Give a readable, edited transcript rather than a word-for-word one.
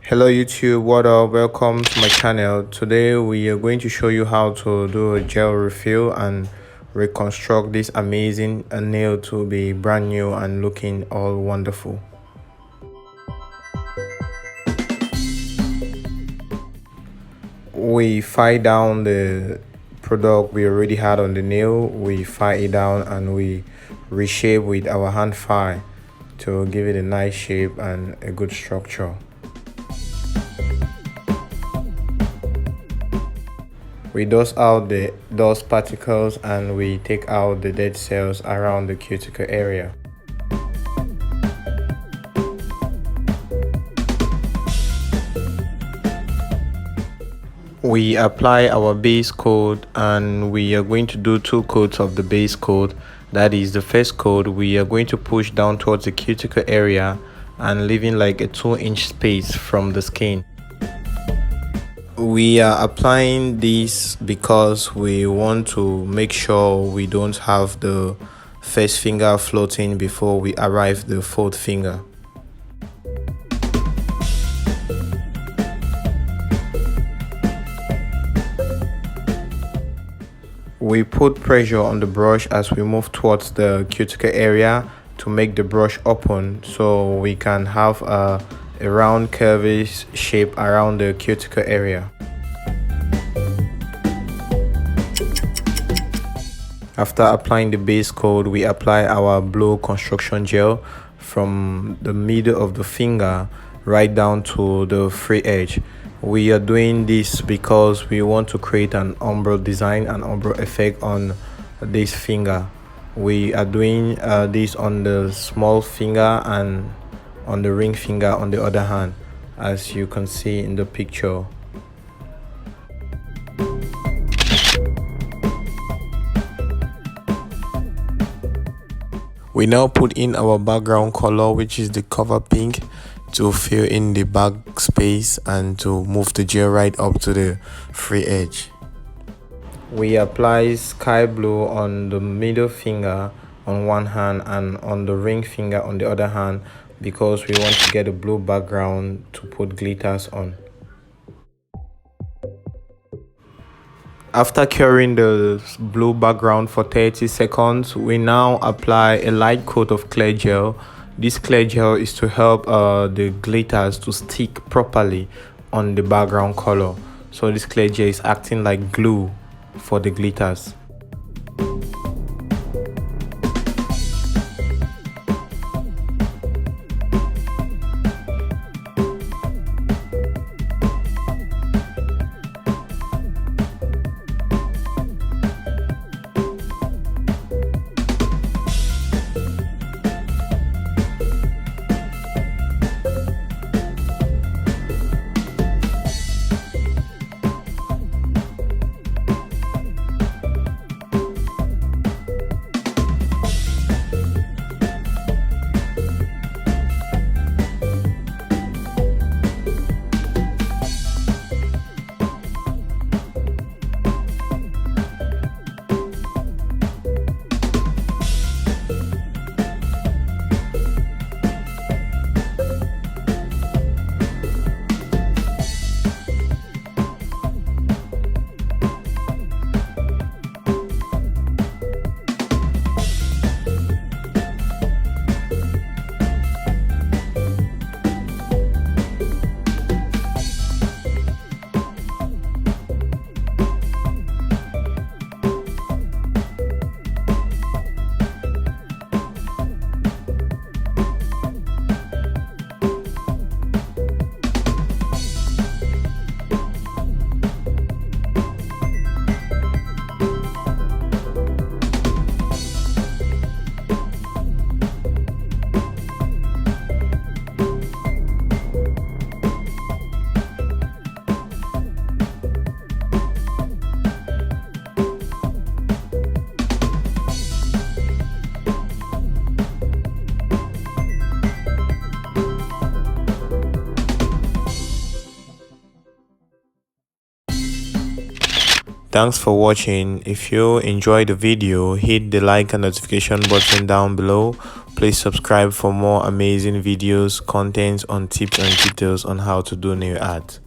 Hello YouTube, what up? Welcome to my channel. Today we are going to show you how to do a gel refill and reconstruct this amazing nail to be brand new and looking all wonderful. We file down the product we already had on the nail, we file it down and we reshape with our hand file to give it a nice shape and a good structure. We dust out the dust particles and we take out the dead cells around the cuticle area. We apply our base coat and we are going to do 2 coats of the base coat. That is, the first coat we are going to push down towards the cuticle area and leaving like a 2-inch space from the skin. We are applying this because we want to make sure we don't have the first finger floating before we arrive the 4th finger. We put pressure on the brush as we move towards the cuticle area to make the brush open so we can have a round curvy shape around the cuticle area. After applying the base coat, we apply our blow construction gel from the middle of the finger right down to the free edge. We are doing this because we want to create an umbrella design, an umbrella effect on this finger. We are doing this on the small finger and on the ring finger on the other hand, as you can see in the picture. We now put in our background color, which is the cover pink, to fill in the back space and to move the gel right up to the free edge. We apply sky blue on the middle finger on one hand and on the ring finger on the other hand because we want to get a blue background to put glitters on. After curing the blue background for 30 seconds, we now apply a light coat of clear gel. This clear gel is to help the glitters to stick properly on the background color. So this clear gel is acting like glue for the glitters. Thanks for watching. If you enjoyed the video, hit the like and notification button down below. Please subscribe for more amazing videos, contents on tips and details on how to do nail art.